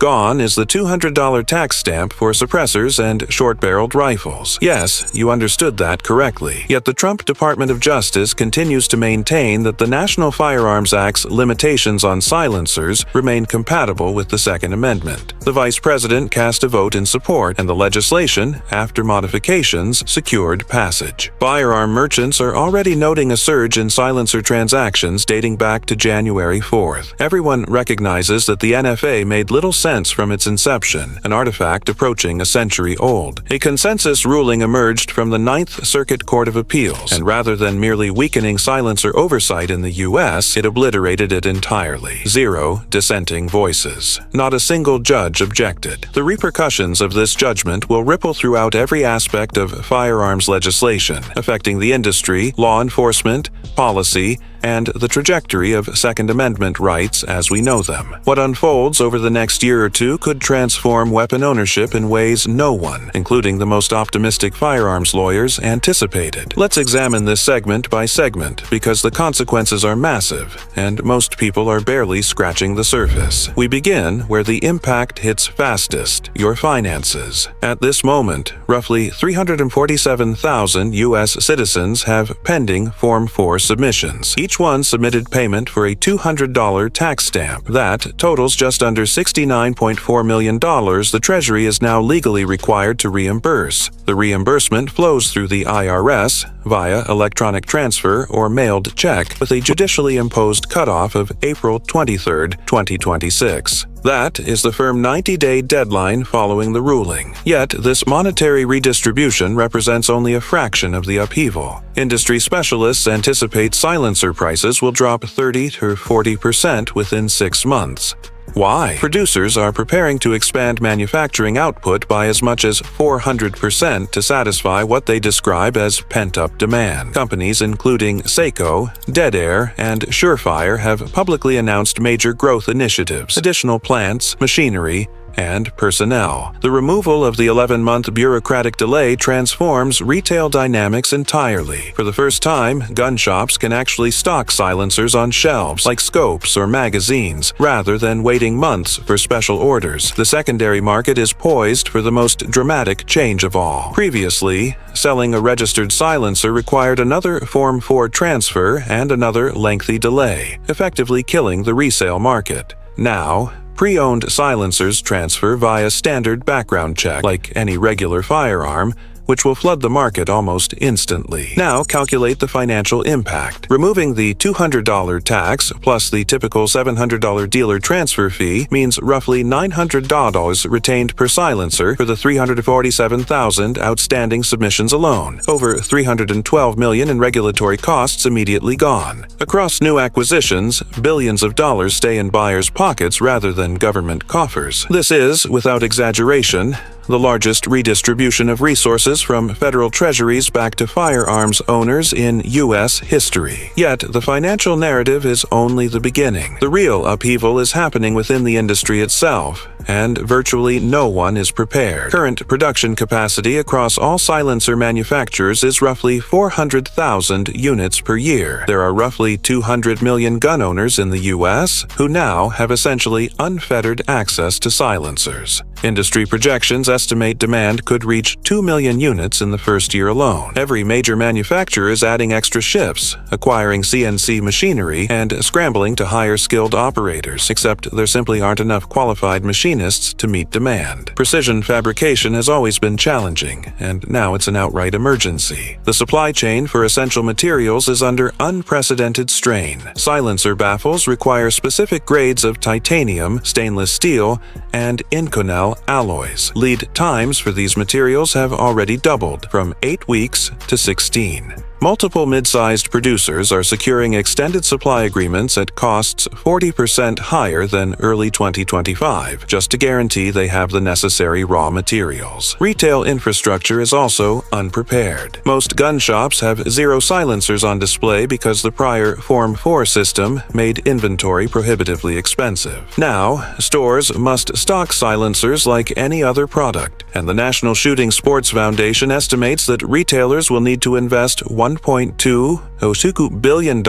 Gone is the $200 tax stamp for suppressors and short-barreled rifles. Yes, you understood that correctly. Yet the Trump Department of Justice continues to maintain that the National Firearms Act's limitations on silencers remain compatible with the Second Amendment. The Vice President cast a vote in support, and the legislation, after modifications, secured passage. Firearm merchants are already noting a surge in silencer transactions dating back to January 4th. Everyone recognizes that the NFA made little sense from its inception, an artifact approaching a century old. A consensus ruling emerged from the Ninth Circuit Court of Appeals, and rather than merely weakening silencer oversight in the U.S., it obliterated it entirely. 0 dissenting voices. Not a single judge objected. The repercussions of this judgment will ripple throughout every aspect of firearms legislation, affecting the industry, law enforcement, policy, and the trajectory of Second Amendment rights as we know them. What unfolds over the next year or two could transform weapon ownership in ways no one, including the most optimistic firearms lawyers, anticipated. Let's examine this segment by segment, because the consequences are massive, and most people are barely scratching the surface. We begin where the impact hits fastest: your finances. At this moment, roughly 347,000 U.S. citizens have pending Form 4 submissions. Each one submitted payment for a $200 tax stamp. That totals just under $69.4 million the Treasury is now legally required to reimburse. The reimbursement flows through the IRS via electronic transfer or mailed check, with a judicially imposed cutoff of April 23, 2026. That is the firm 90-day deadline following the ruling. Yet, this monetary redistribution represents only a fraction of the upheaval. Industry specialists anticipate silencer prices will drop 30 to 40% within 6 months. Why? Producers are preparing to expand manufacturing output by as much as 400% to satisfy what they describe as pent-up demand. Companies including Seiko, Dead Air, and Surefire have publicly announced major growth initiatives, additional plants, machinery, and personnel. The removal of the 11-month bureaucratic delay transforms retail dynamics entirely. For the first time, gun shops can actually stock silencers on shelves like scopes or magazines, rather than waiting months for special orders. The secondary market is poised for the most dramatic change of all. Previously, selling a registered silencer required another Form 4 transfer and another lengthy delay, effectively killing the resale market. Now, pre-owned silencers transfer via standard background check, like any regular firearm, which will flood the market almost instantly. Now calculate the financial impact. Removing the $200 tax plus the typical $700 dealer transfer fee means roughly $900 retained per silencer for the 347,000 outstanding submissions alone. Over $312 million in regulatory costs immediately gone. Across new acquisitions, billions of dollars stay in buyers' pockets rather than government coffers. This is, without exaggeration, the largest redistribution of resources from federal treasuries back to firearms owners in U.S. history. Yet, the financial narrative is only the beginning. The real upheaval is happening within the industry itself, and virtually no one is prepared. Current production capacity across all silencer manufacturers is roughly 400,000 units per year. There are roughly 200 million gun owners in the U.S. who now have essentially unfettered access to silencers. Industry projections estimate demand could reach 2 million units in the first year alone. Every major manufacturer is adding extra shifts, acquiring CNC machinery, and scrambling to hire skilled operators, except there simply aren't enough qualified machinists to meet demand. Precision fabrication has always been challenging, and now it's an outright emergency. The supply chain for essential materials is under unprecedented strain. Silencer baffles require specific grades of titanium, stainless steel, and Inconel alloys. Lead times for these materials have already doubled, from 8 weeks to 16. Multiple mid-sized producers are securing extended supply agreements at costs 40% higher than early 2025, just to guarantee they have the necessary raw materials. Retail infrastructure is also unprepared. Most gun shops have 0 silencers on display because the prior Form 4 system made inventory prohibitively expensive. Now, stores must stock silencers like any other product, and the National Shooting Sports Foundation estimates that retailers will need to invest $1.2 billion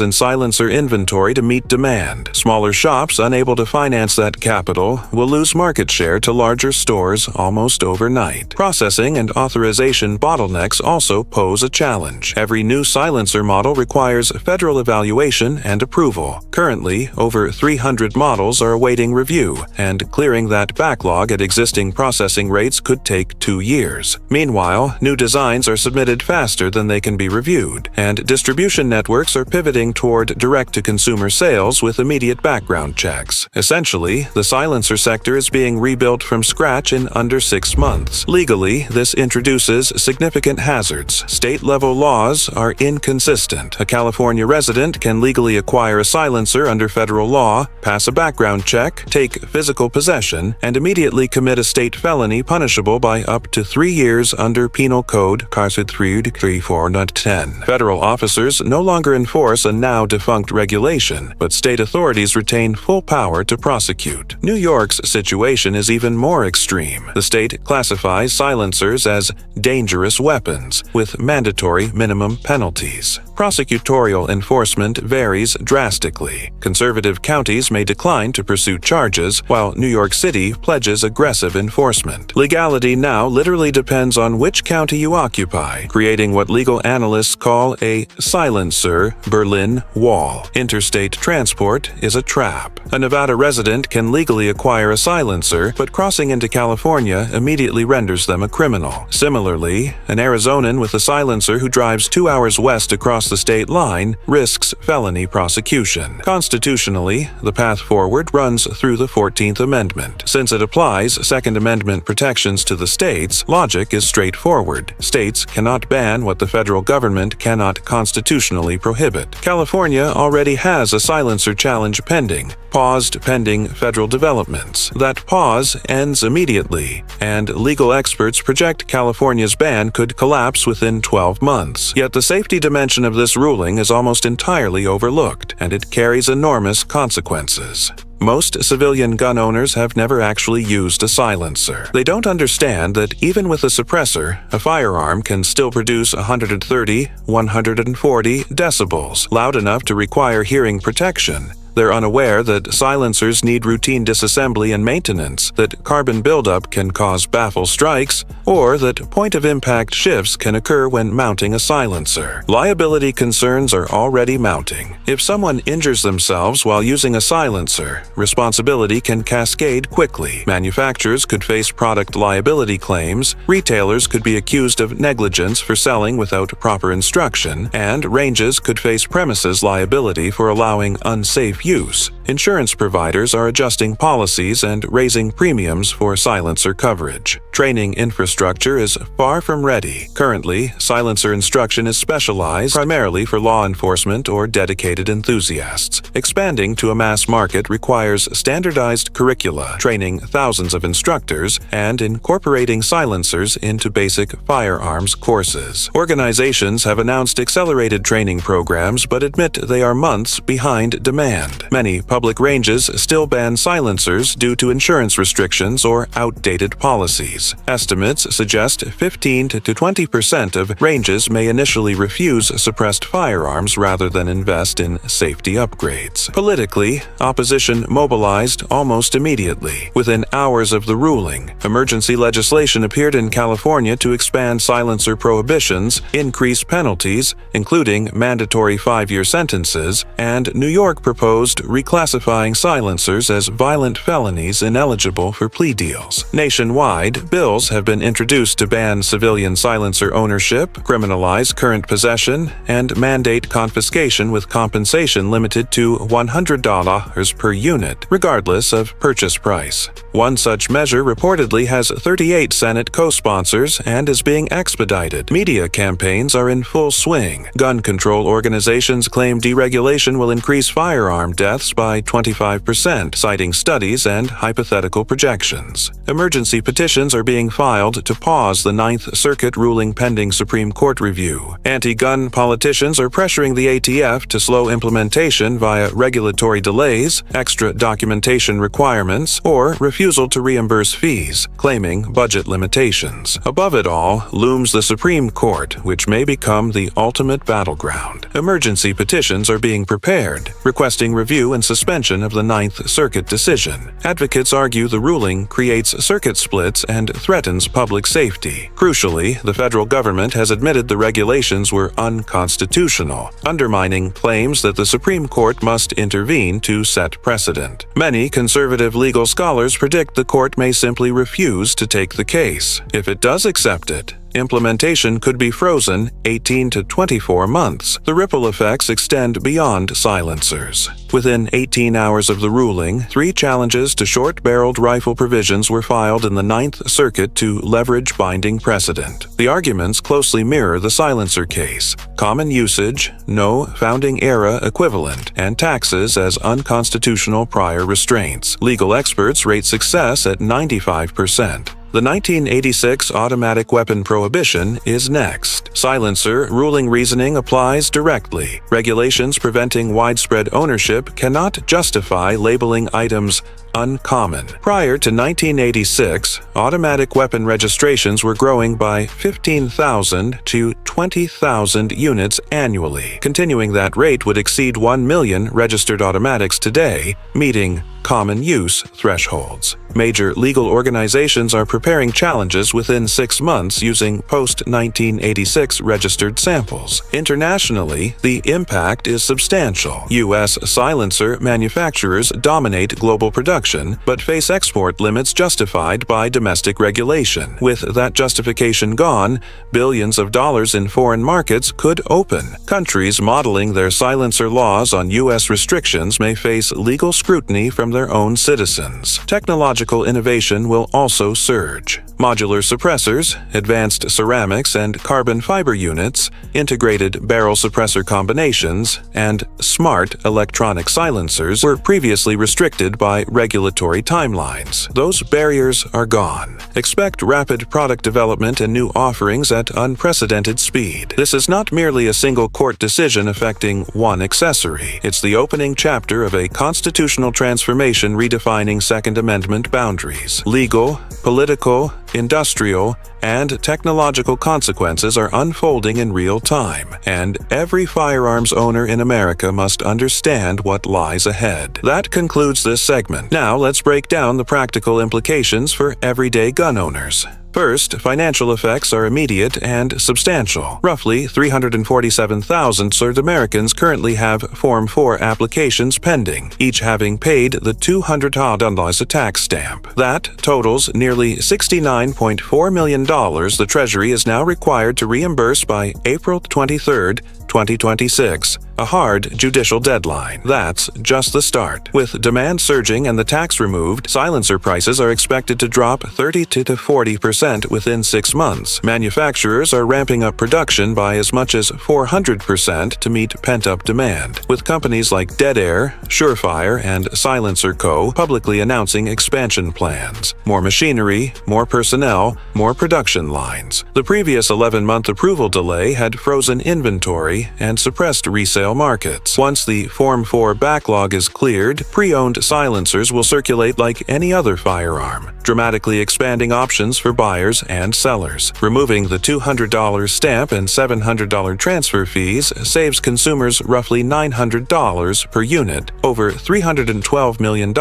in silencer inventory to meet demand. Smaller shops unable to finance that capital will lose market share to larger stores almost overnight. Processing and authorization bottlenecks also pose a challenge. Every new silencer model requires federal evaluation and approval. Currently, over 300 models are awaiting review, and clearing that backlog at existing processing rates could take 2 years. Meanwhile, new designs are submitted faster than they can be reviewed, and distribution networks are pivoting toward direct-to-consumer sales with immediate background checks. Essentially, the silencer sector is being rebuilt from scratch in under 6 months. Legally, this introduces significant hazards. State-level laws are inconsistent. A California resident can legally acquire a silencer under federal law, pass a background check, take physical possession, and immediately commit a state felony punishable by up to 3 years under Penal Code 34.10. Federal officers no longer enforce a now-defunct regulation, but state authorities retain full power to prosecute. New York's situation is even more extreme. The state classifies silencers as dangerous weapons, with mandatory minimum penalties. Prosecutorial enforcement varies drastically. Conservative counties may decline to pursue charges, while New York City pledges aggressive enforcement. Legality now literally depends on which county you occupy, creating what legal analysts call a silencer Berlin Wall. Interstate transport is a trap. A Nevada resident can legally acquire a silencer, but crossing into California immediately renders them a criminal. Similarly, an Arizonan with a silencer who drives 2 hours west across the state line risks felony prosecution. Constitutionally, the path forward runs through the 14th Amendment. Since it applies Second Amendment protections to the states, logic is straightforward. States cannot ban what the federal government cannot constitutionally prohibit. California already has a silencer challenge pending, paused pending federal developments. That pause ends immediately, and legal experts project California's ban could collapse within 12 months. Yet the safety dimension of this ruling is almost entirely overlooked, and it carries enormous consequences. Most civilian gun owners have never actually used a silencer. They don't understand that even with a suppressor, a firearm can still produce 130, 140 decibels, loud enough to require hearing protection. They're unaware that silencers need routine disassembly and maintenance, that carbon buildup can cause baffle strikes, or that point-of-impact shifts can occur when mounting a silencer. Liability concerns are already mounting. If someone injures themselves while using a silencer, responsibility can cascade quickly. Manufacturers could face product liability claims, retailers could be accused of negligence for selling without proper instruction, and ranges could face premises liability for allowing unsafe use. Insurance providers are adjusting policies and raising premiums for silencer coverage. Training infrastructure is far from ready. Currently, silencer instruction is specialized primarily for law enforcement or dedicated enthusiasts. Expanding to a mass market requires standardized curricula, training thousands of instructors, and incorporating silencers into basic firearms courses. Organizations have announced accelerated training programs but admit they are months behind demand. Many public ranges still ban silencers due to insurance restrictions or outdated policies. Estimates suggest 15 to 20% of ranges may initially refuse suppressed firearms rather than invest in safety upgrades. Politically, opposition mobilized almost immediately. Within hours of the ruling, emergency legislation appeared in California to expand silencer prohibitions, increase penalties, including mandatory 5-year sentences, and New York proposed reclassifying silencers as violent felonies ineligible for plea deals. Nationwide, bills have been introduced to ban civilian silencer ownership, criminalize current possession, and mandate confiscation with compensation limited to $100 per unit, regardless of purchase price. One such measure reportedly has 38 Senate co-sponsors and is being expedited. Media campaigns are in full swing. Gun control organizations claim deregulation will increase firearms firearm deaths by 25%, citing studies and hypothetical projections. Emergency petitions are being filed to pause the Ninth Circuit ruling pending Supreme Court review. Anti-gun politicians are pressuring the ATF to slow implementation via regulatory delays, extra documentation requirements, or refusal to reimburse fees, claiming budget limitations. Above it all looms the Supreme Court, which may become the ultimate battleground. Emergency petitions are being prepared, requesting review and suspension of the Ninth Circuit decision. Advocates argue the ruling creates circuit splits and threatens public safety. Crucially, the federal government has admitted the regulations were unconstitutional, undermining claims that the Supreme Court must intervene to set precedent. Many conservative legal scholars predict the court may simply refuse to take the case. If it does accept it, implementation could be frozen 18 to 24 months. The ripple effects extend beyond silencers. Within 18 hours of the ruling, 3 challenges to short-barreled rifle provisions were filed in the Ninth Circuit to leverage binding precedent. The arguments closely mirror the silencer case: common usage, no founding-era equivalent, and taxes as unconstitutional prior restraints. Legal experts rate success at 95%. The 1986 automatic weapon prohibition is next. Silencer ruling reasoning applies directly. Regulations preventing widespread ownership cannot justify labeling items uncommon. Prior to 1986, automatic weapon registrations were growing by 15,000 to 20,000 units annually. Continuing that rate would exceed 1 million registered automatics today, meeting common use thresholds. Major legal organizations are preparing challenges within 6 months using post-1986 registered samples. Internationally, the impact is substantial. U.S. silencer manufacturers dominate global production, but face export limits justified by domestic regulation. With that justification gone, billions of dollars in foreign markets could open. Countries modeling their silencer laws on U.S. restrictions may face legal scrutiny from their own citizens. Technological innovation will also surge. Modular suppressors, advanced ceramics and carbon fiber units, integrated barrel suppressor combinations, and smart electronic silencers were previously restricted by regulatory timelines. Those barriers are gone. Expect rapid product development and new offerings at unprecedented speed. This is not merely a single court decision affecting one accessory. It's the opening chapter of a constitutional transformation redefining Second Amendment boundaries. Legal, political, industrial, and technological consequences are unfolding in real time, and every firearms owner in America must understand what lies ahead. That concludes this segment. Now let's break down the practical implications for everyday gun owners. First, financial effects are immediate and substantial. Roughly 347,000 served Americans currently have Form 4 applications pending, each having paid the $200 tax stamp. That totals nearly $69.4 million the Treasury is now required to reimburse by April 23, 2026, a hard judicial deadline. That's just the start. With demand surging and the tax removed, silencer prices are expected to drop 30 to 40% within 6 months. Manufacturers are ramping up production by as much as 400% to meet pent-up demand, with companies like Dead Air, Surefire, and Silencer Co. publicly announcing expansion plans. More machinery, more personnel, more production lines. The previous 11-month approval delay had frozen inventory and suppressed resale markets. Once the Form 4 backlog is cleared, pre-owned silencers will circulate like any other firearm, dramatically expanding options for buyers and sellers. Removing the $200 stamp and $700 transfer fees saves consumers roughly $900 per unit, over $312 million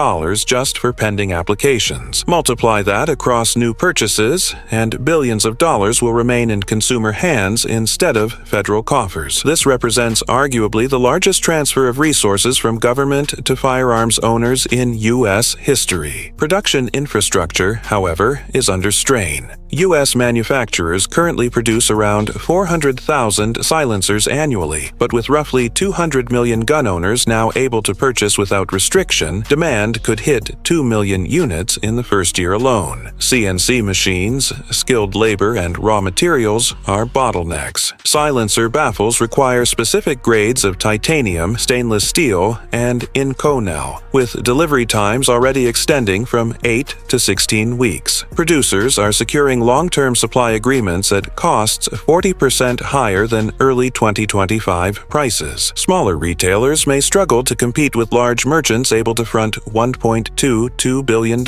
just for pending applications. Multiply that across new purchases, and billions of dollars will remain in consumer hands instead of federal coffers. This represents arguably the largest transfer of resources from government to firearms owners in U.S. history. Production infrastructure infrastructure, however, is under strain. U.S. manufacturers currently produce around 400,000 silencers annually, but with roughly 200 million gun owners now able to purchase without restriction, demand could hit 2 million units in the first year alone. CNC machines, skilled labor, and raw materials are bottlenecks. Silencer baffles require specific grades of titanium, stainless steel, and Inconel, with delivery times already extending from 8 to 16 weeks. Producers are securing long-term supply agreements at costs 40% higher than early 2025 prices. Smaller retailers may struggle to compete with large merchants able to front $1.22 billion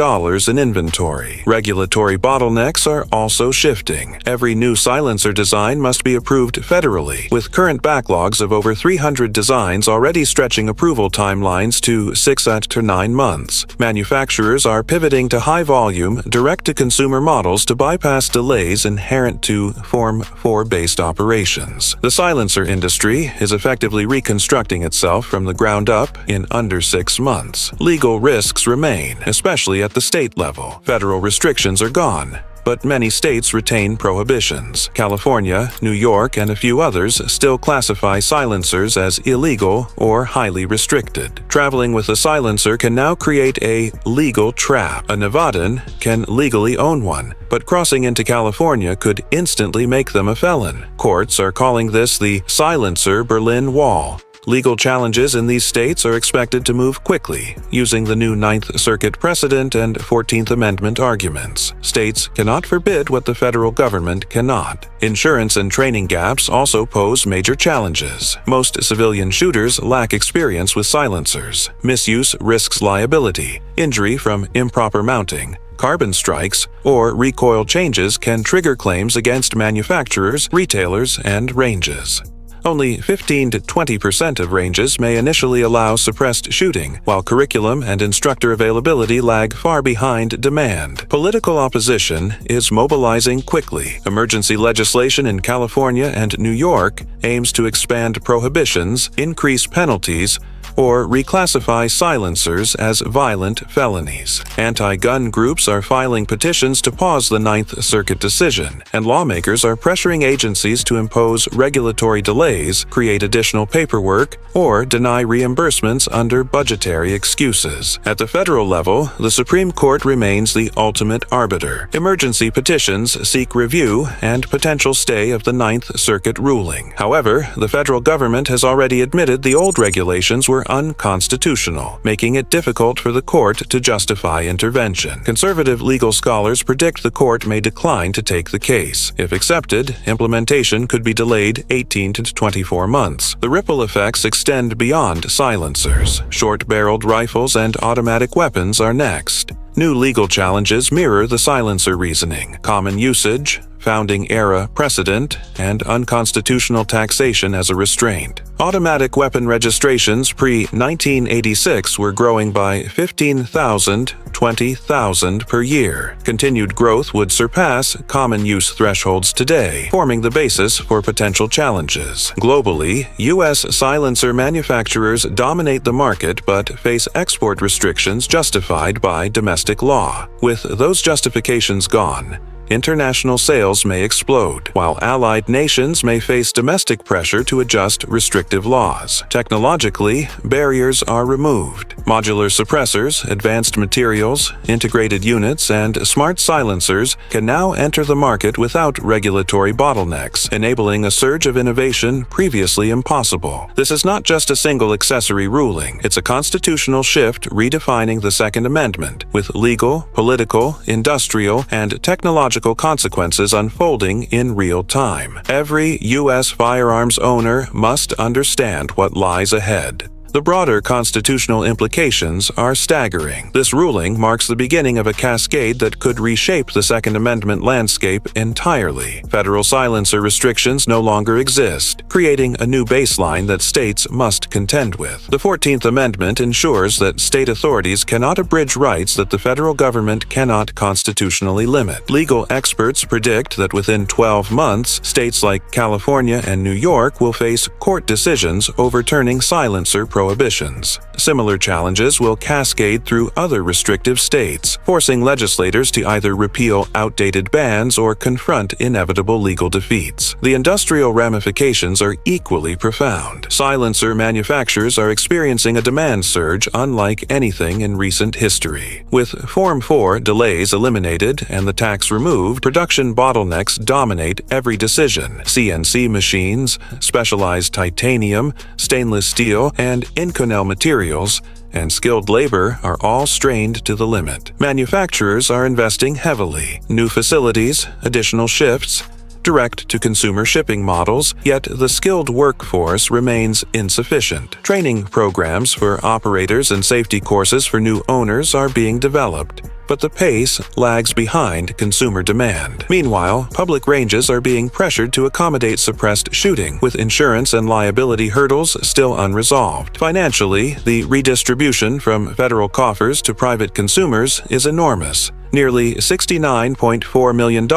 in inventory. Regulatory bottlenecks are also shifting. Every new silencer design must be approved federally, with current backlogs of over 300 designs already stretching approval timelines to 6 to 9 months. Manufacturers are pivoting to high-volume, direct-to-consumer models to bypass delays inherent to Form 4-based operations. The silencer industry is effectively reconstructing itself from the ground up in under 6 months. Legal risks remain, especially at the state level. Federal restrictions are gone, but many states retain prohibitions. California, New York, and a few others still classify silencers as illegal or highly restricted. Traveling with a silencer can now create a legal trap. A Nevadan can legally own one, but crossing into California could instantly make them a felon. Courts are calling this the silencer Berlin Wall. Legal challenges in these states are expected to move quickly, using the new Ninth Circuit precedent and 14th Amendment arguments. States cannot forbid what the federal government cannot. Insurance and training gaps also pose major challenges. Most civilian shooters lack experience with silencers. Misuse risks liability. Injury from improper mounting, carbon strikes, or recoil changes can trigger claims against manufacturers, retailers, and ranges. Only 15 to 20% of ranges may initially allow suppressed shooting, while curriculum and instructor availability lag far behind demand. Political opposition is mobilizing quickly. Emergency legislation in California and New York aims to expand prohibitions, increase penalties, or reclassify silencers as violent felonies. Anti-gun groups are filing petitions to pause the Ninth Circuit decision, and lawmakers are pressuring agencies to impose regulatory delays, create additional paperwork, or deny reimbursements under budgetary excuses. At the federal level, the Supreme Court remains the ultimate arbiter. Emergency petitions seek review and potential stay of the Ninth Circuit ruling. However, the federal government has already admitted the old regulations were unconstitutional, making it difficult for the court to justify intervention. Conservative legal scholars predict the court may decline to take the case. If accepted, implementation could be delayed 18 to 24 months. The ripple effects extend beyond silencers. Short-barreled rifles and automatic weapons are next. New legal challenges mirror the silencer reasoning. Common usage, founding-era precedent, and unconstitutional taxation as a restraint. Automatic weapon registrations pre-1986 were growing by 15,000, 20,000 per year. Continued growth would surpass common use thresholds today, forming the basis for potential challenges. Globally, U.S. silencer manufacturers dominate the market but face export restrictions justified by domestic law. With those justifications gone, international sales may explode, while allied nations may face domestic pressure to adjust restrictive laws. Technologically, barriers are removed. Modular suppressors, advanced materials, integrated units, and smart silencers can now enter the market without regulatory bottlenecks, enabling a surge of innovation previously impossible. This is not just a single accessory ruling. It's a constitutional shift redefining the Second Amendment, with legal, political, industrial, and technological consequences unfolding in real time. Every U.S. firearms owner must understand what lies ahead. The broader constitutional implications are staggering. This ruling marks the beginning of a cascade that could reshape the Second Amendment landscape entirely. Federal silencer restrictions no longer exist, creating a new baseline that states must contend with. The 14th Amendment ensures that state authorities cannot abridge rights that the federal government cannot constitutionally limit. Legal experts predict that within 12 months, states like California and New York will face court decisions overturning silencer prohibitions. prohibitions. Similar challenges will cascade through other restrictive states, forcing legislators to either repeal outdated bans or confront inevitable legal defeats. The industrial ramifications are equally profound. Silencer manufacturers are experiencing a demand surge unlike anything in recent history. With Form 4 delays eliminated and the tax removed, production bottlenecks dominate every decision. CNC machines, specialized titanium, stainless steel, and Inconel materials, and skilled labor are all strained to the limit. Manufacturers are investing heavily. New facilities, additional shifts, direct-to-consumer shipping models, yet the skilled workforce remains insufficient. Training programs for operators and safety courses for new owners are being developed, but the pace lags behind consumer demand. Meanwhile, public ranges are being pressured to accommodate suppressed shooting, with insurance and liability hurdles still unresolved. Financially, the redistribution from federal coffers to private consumers is enormous. Nearly $69.4 million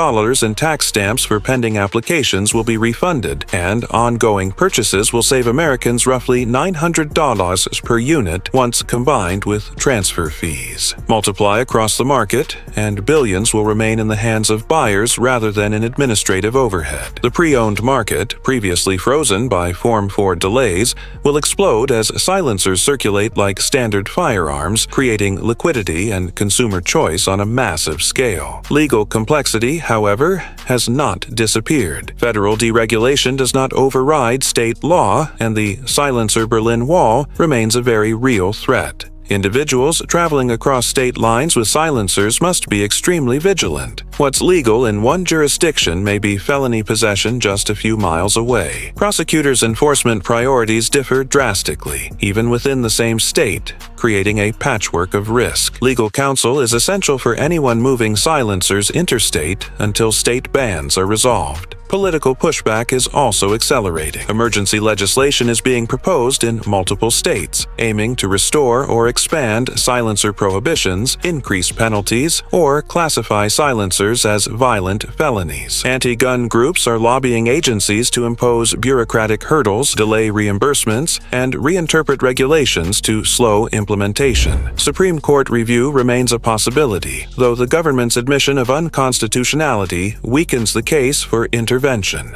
in tax stamps for pending applications will be refunded, and ongoing purchases will save Americans roughly $900 per unit once combined with transfer fees. Multiply across the market, and billions will remain in the hands of buyers rather than in administrative overhead. The pre-owned market, previously frozen by Form 4 delays, will explode as silencers circulate like standard firearms, creating liquidity and consumer choice on a massive scale. Legal complexity, however, has not disappeared. Federal deregulation does not override state law, and the silencer Berlin Wall remains a very real threat. Individuals traveling across state lines with silencers must be extremely vigilant. What's legal in one jurisdiction may be felony possession just a few miles away. Prosecutors' enforcement priorities differ drastically, even within the same state, creating a patchwork of risk. Legal counsel is essential for anyone moving silencers interstate until state bans are resolved. Political pushback is also accelerating. Emergency legislation is being proposed in multiple states, aiming to restore or expand silencer prohibitions, increase penalties, or classify silencers as violent felonies. Anti-gun groups are lobbying agencies to impose bureaucratic hurdles, delay reimbursements, and reinterpret regulations to slow implementation. Supreme Court review remains a possibility, though the government's admission of unconstitutionality weakens the case for intervention.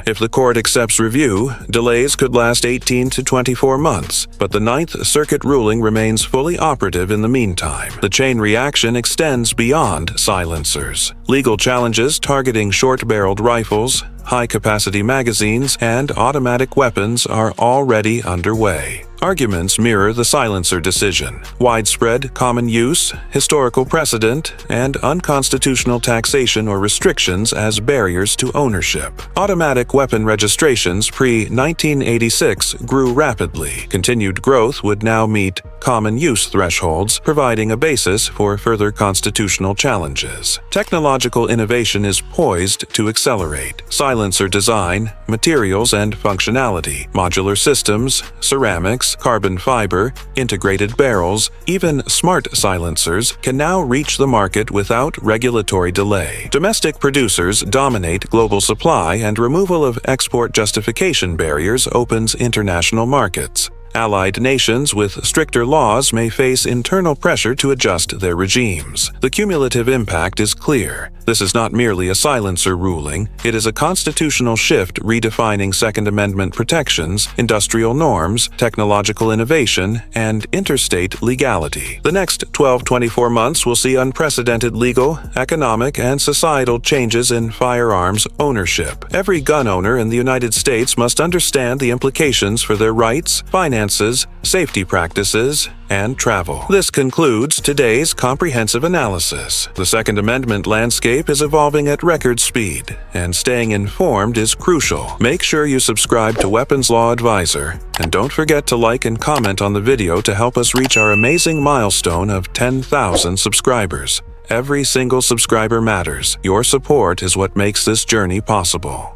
If the court accepts review, delays could last 18 to 24 months, but the Ninth Circuit ruling remains fully operative in the meantime. The chain reaction extends beyond silencers. Legal challenges targeting short-barreled rifles, high-capacity magazines, and automatic weapons are already underway. Arguments mirror the silencer decision. Widespread common use, historical precedent, and unconstitutional taxation or restrictions as barriers to ownership. Automatic weapon registrations pre-1986 grew rapidly. Continued growth would now meet common use thresholds, providing a basis for further constitutional challenges. Technological innovation is poised to accelerate. Silencer design, materials and functionality, modular systems, ceramics, carbon fiber, integrated barrels, even smart silencers can now reach the market without regulatory delay. Domestic producers dominate global supply, and removal of export justification barriers opens international markets. Allied nations with stricter laws may face internal pressure to adjust their regimes. The cumulative impact is clear. This is not merely a silencer ruling, it is a constitutional shift redefining Second Amendment protections, industrial norms, technological innovation, and interstate legality. The next 12-24 months will see unprecedented legal, economic, and societal changes in firearms ownership. Every gun owner in the United States must understand the implications for their rights, finances, safety practices, and travel. This concludes today's comprehensive analysis. The Second Amendment landscape is evolving at record speed, and staying informed is crucial. Make sure you subscribe to Weapons Law Advisor, and don't forget to like and comment on the video to help us reach our amazing milestone of 10,000 subscribers. Every single subscriber matters. Your support is what makes this journey possible.